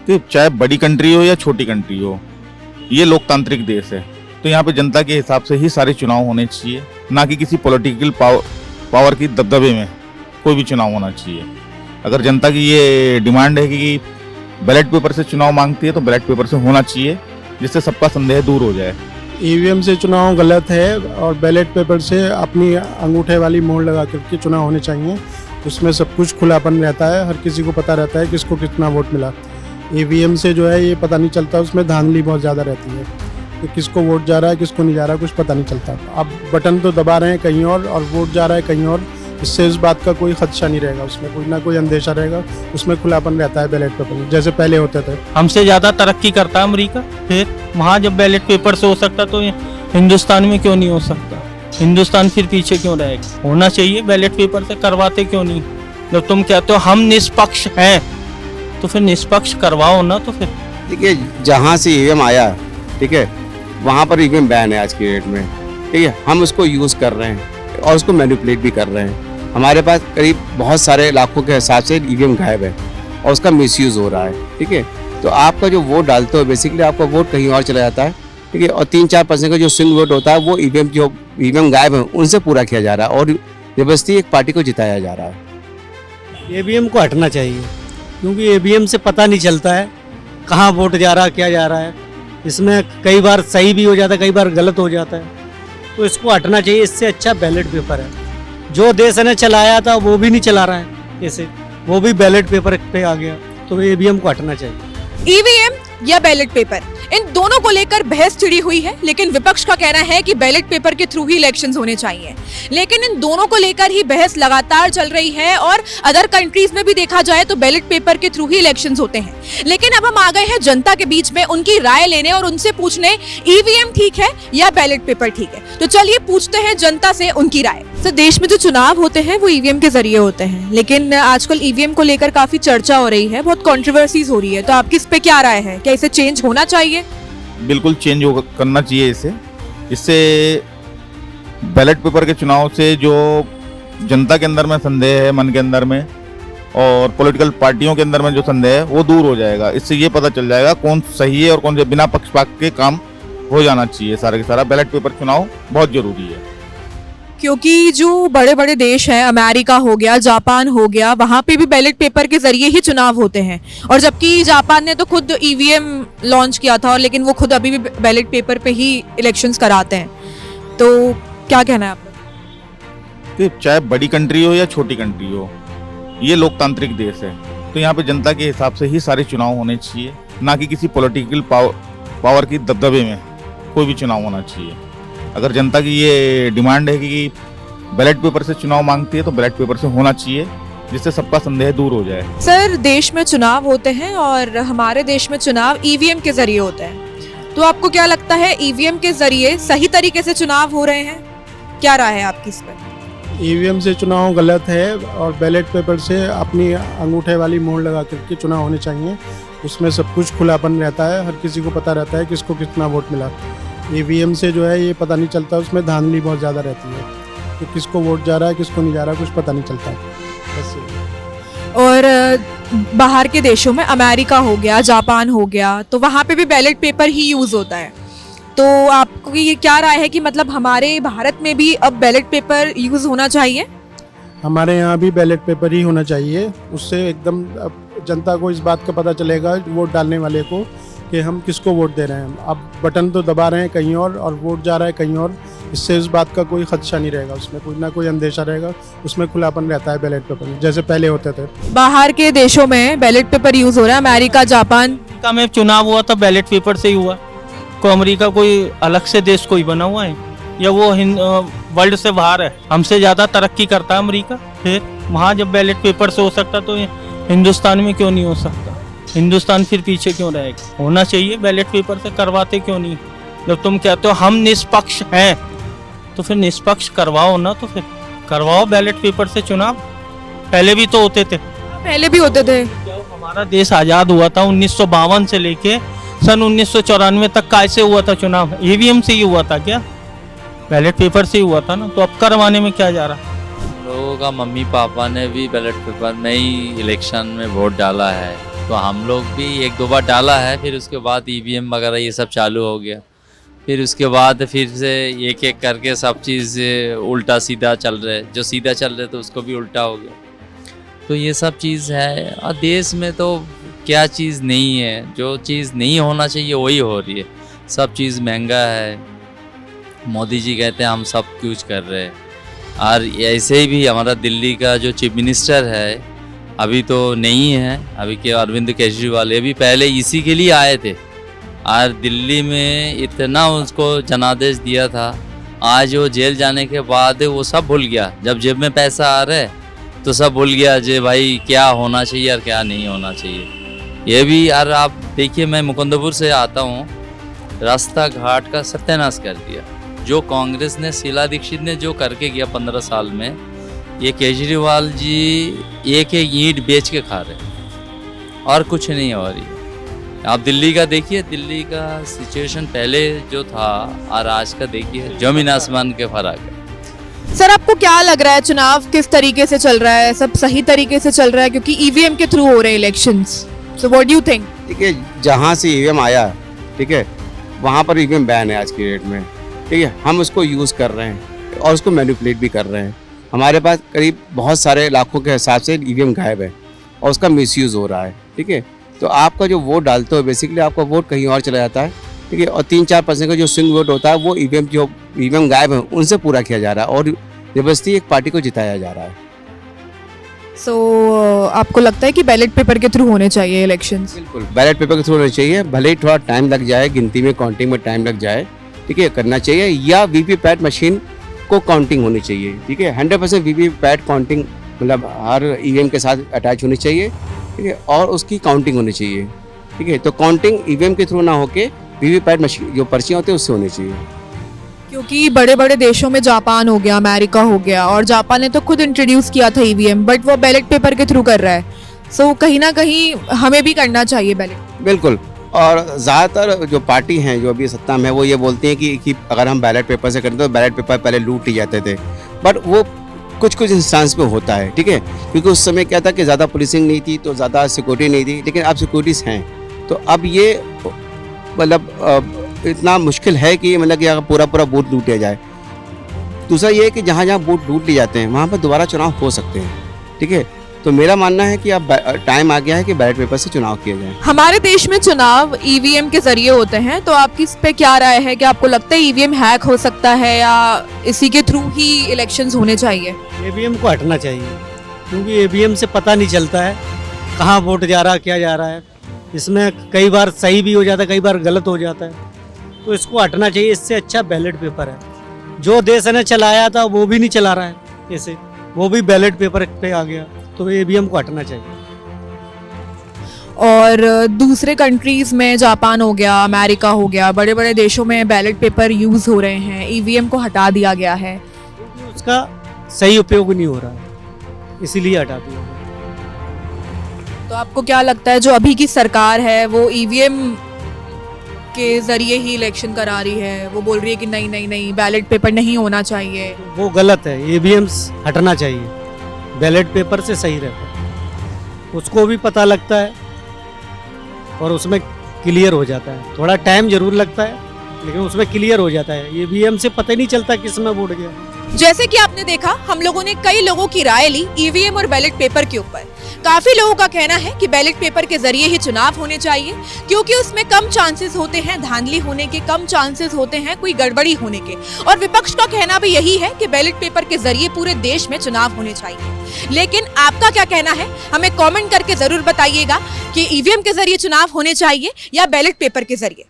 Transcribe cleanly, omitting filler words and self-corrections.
कि चाहे बड़ी कंट्री हो या छोटी कंट्री हो, ये लोकतांत्रिक देश है, तो यहाँ पे जनता के हिसाब से ही सारे चुनाव होने चाहिए, ना कि किसी पॉलिटिकल पावर की दबदबे में कोई भी चुनाव होना चाहिए। अगर जनता की ये डिमांड है कि बैलेट पेपर से चुनाव मांगती है तो बैलेट पेपर से होना चाहिए, जिससे सबका संदेह दूर हो जाए। ईवीएम से चुनाव गलत है और बैलेट पेपर से अपनी अंगूठे वाली मोहर लगा करके चुनाव होने चाहिए। उसमें सब कुछ खुलापन रहता है, हर किसी को पता रहता है किसको कितना वोट मिला। ईवीएम से जो है ये पता नहीं चलता, उसमें धांधली बहुत ज़्यादा रहती है कि किसको वोट जा रहा है किसको नहीं जा रहा, कुछ पता नहीं चलता। अब बटन तो दबा रहे हैं कहीं और वोट जा रहा है कहीं और, इससे इस बात का कोई खदशा नहीं रहेगा, उसमें कोई ना कोई अंदेशा रहेगा, उसमें खुलापन रहता है बैलेट पेपर में, जैसे पहले होते थे। हमसे ज़्यादा तरक्की करता है अमेरिका, फिर वहाँ जब बैलेट पेपर से हो सकता तो हिंदुस्तान में क्यों नहीं हो सकता? हिंदुस्तान फिर पीछे क्यों रहेगा? होना चाहिए बैलेट पेपर से, करवाते क्यों नहीं? जब तुम कहते हो हम निष्पक्ष हैं तो फिर निष्पक्ष करवाओ ना। तो फिर देखिए, जहाँ से ईवीएम आया, ठीक है, वहाँ पर ईवीएम बैन है आज की डेट में, ठीक है। हम उसको यूज़ कर रहे हैं और उसको मैनिपुलेट भी कर रहे हैं। हमारे पास करीब बहुत सारे लाखों के हिसाब से ईवीएम गायब है और उसका मिसयूज़ हो रहा है, ठीक है। तो आपका जो वोट डालते हो, बेसिकली आपका वोट कहीं और चला जाता है, ठीक है। और 3-4% का जो स्विंग वोट होता है वो ईवीएम गायब है उनसे पूरा किया जा रहा है और जबरदस्ती एक पार्टी को जिताया जा रहा है। ईवीएम को हटना चाहिए, क्योंकि ईवीएम से पता नहीं चलता है कहाँ वोट जा रहा है, क्या जा रहा है। इसमें कई बार सही भी हो जाता है, कई बार गलत हो जाता है, तो इसको हटना चाहिए। इससे अच्छा बैलेट पेपर है। जो देश ने चलाया था वो भी नहीं चला रहा है, ऐसे वो भी बैलेट पेपर पे आ गया, तो ईवीएम को हटना चाहिए। ईवीएम या बैलेट पेपर, इन दोनों को लेकर बहस छिड़ी हुई है, लेकिन विपक्ष का कहना है कि बैलेट पेपर के थ्रू ही इलेक्शंस होने चाहिए। लेकिन इन दोनों को लेकर ही बहस लगातार चल रही है और अदर कंट्रीज में भी देखा जाए तो बैलेट पेपर के थ्रू ही इलेक्शंस होते हैं। लेकिन अब हम आ गए हैं जनता के बीच में उनकी राय लेने और उनसे पूछने ईवीएम ठीक है या बैलेट पेपर ठीक है। तो चलिए पूछते हैं जनता से उनकी राय। तो देश में जो चुनाव होते हैं वो ईवीएम के जरिए होते हैं, लेकिन आजकल ईवीएम को लेकर काफी चर्चा हो रही है, बहुत कंट्रोवर्सीज हो रही है, तो आपकी इस पे क्या राय है? क्या इसे चेंज होना चाहिए? बिल्कुल चेंज करना चाहिए इससे बैलेट पेपर के चुनाव से जो जनता के अंदर में संदेह है, मन के अंदर में, और पॉलिटिकल पार्टियों के अंदर में जो संदेह है वो दूर हो जाएगा। इससे ये पता चल जाएगा कौन सही है और कौन से बिना पक्षपात के काम हो जाना चाहिए। सारा के सारा बैलेट पेपर चुनाव बहुत जरूरी है, क्योंकि जो बड़े बड़े देश हैं, अमेरिका हो गया, जापान हो गया, वहाँ पे भी बैलेट पेपर के जरिए ही चुनाव होते हैं। और जबकि जापान ने तो खुद ईवीएम लॉन्च किया था, और लेकिन वो खुद अभी भी बैलेट पेपर पे ही इलेक्शंस कराते हैं। तो क्या कहना है आपका? कि चाहे बड़ी कंट्री हो या छोटी कंट्री हो, ये लोकतांत्रिक देश है, तो यहाँ पे जनता के हिसाब से ही सारे चुनाव होने चाहिए, ना कि किसी पॉलिटिकल पावर की दबदबे में कोई भी चुनाव होना चाहिए। अगर जनता की ये डिमांड है कि बैलेट पेपर से चुनाव मांगती है तो बैलेट पेपर से होना चाहिए, जिससे सबका संदेह दूर हो जाए। सर, देश में चुनाव होते हैं और हमारे देश में चुनाव ईवीएम के जरिए होते हैं, तो आपको क्या लगता है ईवीएम के जरिए सही तरीके से चुनाव हो रहे हैं? क्या राय है आपकी इस पर? ईवीएम से चुनाव गलत है और बैलेट पेपर से अपनी अंगूठे वाली मोहर लगा करके चुनाव होने चाहिए। उसमें सब कुछ खुलापन रहता है, हर किसी को पता रहता है किसको कितना वोट मिला। ईवीएम से जो है ये पता नहीं चलता, उसमें धांधली बहुत ज़्यादा रहती है कि किसको वोट जा रहा है किसको नहीं जा रहा, कुछ पता नहीं चलता बस। और बाहर के देशों में, अमेरिका हो गया, जापान हो गया, तो वहाँ पे भी बैलेट पेपर ही यूज़ होता है। तो आपको ये क्या राय है कि मतलब हमारे भारत में भी अब बैलेट पेपर यूज़ होना चाहिए? हमारे यहाँ भी बैलेट पेपर ही होना चाहिए। उससे एकदम जनता को इस बात का पता चलेगा, वोट डालने वाले को, कि हम किसको वोट दे रहे हैं। अब बटन तो दबा रहे हैं कहीं और वोट जा रहा है कहीं और, इससे इस बात का कोई खदशा नहीं रहेगा, उसमें कोई ना कोई अंदेशा रहेगा, उसमें खुलापन रहता है बैलेट पेपर में, जैसे पहले होते थे। बाहर के देशों में बैलेट पेपर यूज़ हो रहा है, अमेरिका, जापान अमेरिका में चुनाव हुआ था बैलेट पेपर से ही हुआ। को अमेरिका कोई अलग से देश कोई बना हुआ है या वो वर्ल्ड से बाहर है? हमसे ज़्यादा तरक्की करता है अमेरिका, फिर वहाँ जब बैलेट पेपर से हो सकता तो हिंदुस्तान में क्यों नहीं हो सकता? हिंदुस्तान फिर पीछे क्यों रहेगा? होना चाहिए बैलेट पेपर से, करवाते क्यों नहीं? जब तुम कहते हो हम निष्पक्ष हैं तो फिर निष्पक्ष करवाओ ना। तो फिर करवाओ बैलेट पेपर से चुनाव। पहले भी तो होते थे, पहले भी होते थे। जब हमारा देश आज़ाद हुआ था 1952 से लेके सन 1994 तक कैसे हुआ था चुनाव? ईवीएम से ही हुआ था क्या? बैलेट पेपर से ही हुआ था ना। तो अब करवाने में क्या जा रहा? लोगों का मम्मी पापा ने भी बैलेट पेपर में ही इलेक्शन में वोट डाला है। तो हम लोग भी 1-2 बार डाला है, फिर उसके बाद ईवीएम वगैरह ये सब चालू हो गया। फिर उसके बाद फिर से एक एक करके सब चीज़ उल्टा सीधा चल रहे, जो सीधा चल रहे तो उसको भी उल्टा हो गया। तो ये सब चीज़ है, और देश में तो क्या चीज़ नहीं है, जो चीज़ नहीं होना चाहिए वही हो रही है। सब चीज़ महंगा है, मोदी जी कहते हैं हम सब कुछ कर रहे हैं। और ऐसे ही भी हमारा दिल्ली का जो चीफ मिनिस्टर है अभी तो नहीं है, अभी के अरविंद केजरीवाल, ये भी पहले इसी के लिए आए थे और दिल्ली में इतना उसको जनादेश दिया था। आज वो जेल जाने के बाद वो सब भूल गया, जब जेब में पैसा आ रहा है तो सब भूल गया जे भाई क्या होना चाहिए और क्या नहीं होना चाहिए। ये भी यार आप देखिए, मैं मुकुंदपुर से आता हूँ, रास्ता घाट का सत्यानाश कर दिया। जो कांग्रेस ने, शीला दीक्षित ने जो करके गया 15 साल में, ये केजरीवाल जी एक एक ईंट बेच के खा रहे हैं और कुछ नहीं हो रही। आप दिल्ली का देखिए, दिल्ली का सिचुएशन पहले जो था और आज का देखिए, जमीन आसमान के फर्क है। सर, आपको क्या लग रहा है चुनाव किस तरीके से चल रहा है? सब सही तरीके से चल रहा है क्योंकि ईवीएम के थ्रू हो रहे हैं elections. So what do you think? ठीक है, जहाँ से ईवीएम आया, ठीक है, वहाँ पर ईवीएम बैन है आज की डेट में। ठीक है, हम उसको यूज़ कर रहे हैं और उसको मैनिपुलेट भी कर रहे हैं। हमारे पास करीब बहुत सारे लाखों के हिसाब से ईवीएम गायब है और उसका मिसयूज़ हो रहा है। ठीक है, तो आपका जो वोट डालते हो बेसिकली आपका वोट कहीं और चला जाता है। ठीक है, और 3-4% का जो स्विंग वोट होता है वो ईवीएम गायब है उनसे पूरा किया जा रहा है और जबरदस्ती एक पार्टी को जिताया जा रहा है। सो आपको लगता है कि बैलेट पेपर के थ्रू होने चाहिए इलेक्शंस? बिल्कुल, बैलेट पेपर के थ्रू होना चाहिए, भले ही थोड़ा टाइम लग जाए, गिनती में, काउंटिंग में टाइम लग जाए। ठीक है, करना चाहिए, या वीवीपैट मशीन को काउंटिंग होनी चाहिए। ठीक है, 100% वीवीपैट काउंटिंग मतलब हर ईवीएम के साथ अटैच होनी चाहिए। ठीक है, और उसकी काउंटिंग होनी चाहिए। ठीक है, तो काउंटिंग ईवीएम के थ्रू ना होके वीवीपैट मशीन जो पर्चियाँ होती है उससे होनी चाहिए। क्योंकि बड़े बड़े देशों में जापान हो गया, अमेरिका हो गया, और जापान ने तो खुद इंट्रोड्यूस किया था ईवीएम, बट वो बैलेट पेपर के थ्रू कर रहा है। सो कहीं ना कहीं हमें भी करना चाहिए बैलेट। बिल्कुल, और ज़्यादातर जो पार्टी हैं जो अभी सत्ता में है वो ये बोलती हैं कि अगर हम बैलेट पेपर से करते तो बैलेट पेपर पहले लूट लिए जाते थे, बट वो कुछ इंस्टांस में होता है। ठीक है, क्योंकि उस समय क्या था कि ज़्यादा पुलिसिंग नहीं थी तो ज़्यादा सिक्योरिटी नहीं थी, लेकिन अब सिक्योरिटीज़ हैं। तो अब ये मतलब इतना मुश्किल है कि मतलब कि अगर पूरा बूथ लूट लिया जाए। दूसरा ये है कि जहाँ जहाँ बूथ लूट लिए जाते हैं वहाँ पर दोबारा चुनाव हो सकते हैं। ठीक है, तो मेरा मानना है कि अब टाइम आ गया है कि बैलेट पेपर से चुनाव किया जाए। हमारे देश में चुनाव ईवीएम के जरिए होते हैं, तो आपकी इस पे क्या राय है कि आपको लगता है ईवीएम हैक हो सकता है या इसी के थ्रू ही इलेक्शंस होने चाहिए? ईवीएम को हटना चाहिए, क्योंकि ईवीएम से पता नहीं चलता है कहाँ वोट जा रहा है, क्या जा रहा है। इसमें कई बार सही भी हो जाता है, कई बार गलत हो जाता है, तो इसको हटना चाहिए। इससे अच्छा बैलेट पेपर है। जो देश ने चलाया था वो भी नहीं चला रहा है, ऐसे वो भी बैलेट पेपर पे आ गया, तो ईवीएम को हटना चाहिए। और दूसरे कंट्रीज में जापान हो गया, अमेरिका हो गया, बड़े बड़े देशों में बैलेट पेपर यूज हो रहे हैं, ईवीएम को हटा दिया गया है, क्योंकि उसका सही उपयोग नहीं हो रहा है, इसीलिए हटा दिया। तो आपको क्या लगता है जो अभी की सरकार है वो ईवीएम के जरिए ही इलेक्शन करा रही है? वो बोल रही है कि नहीं नहीं नहीं, बैलेट पेपर नहीं होना चाहिए। वो गलत है, ईवीएम हटना चाहिए, बैलेट पेपर से सही रहता है, उसको भी पता लगता है और उसमें क्लियर हो जाता है। थोड़ा टाइम जरूर लगता है लेकिन उसमें क्लियर हो जाता है। ईवीएम से पता ही नहीं चलता किस में वोट गया। जैसे कि आपने देखा, हम लोगों ने कई लोगों की राय ली ईवीएम और बैलेट पेपर के ऊपर। काफी लोगों का कहना है कि बैलेट पेपर के जरिए ही चुनाव होने चाहिए, क्योंकि उसमें कम चांसेस होते हैं धांधली होने के, कम चांसेस होते हैं कोई गड़बड़ी होने के। और विपक्ष का कहना भी यही है कि बैलेट पेपर के जरिए पूरे देश में चुनाव होने चाहिए। लेकिन आपका क्या कहना है, हमें कमेंट करके जरूर बताइएगा कि ईवीएम के जरिए चुनाव होने चाहिए या बैलेट पेपर के जरिए।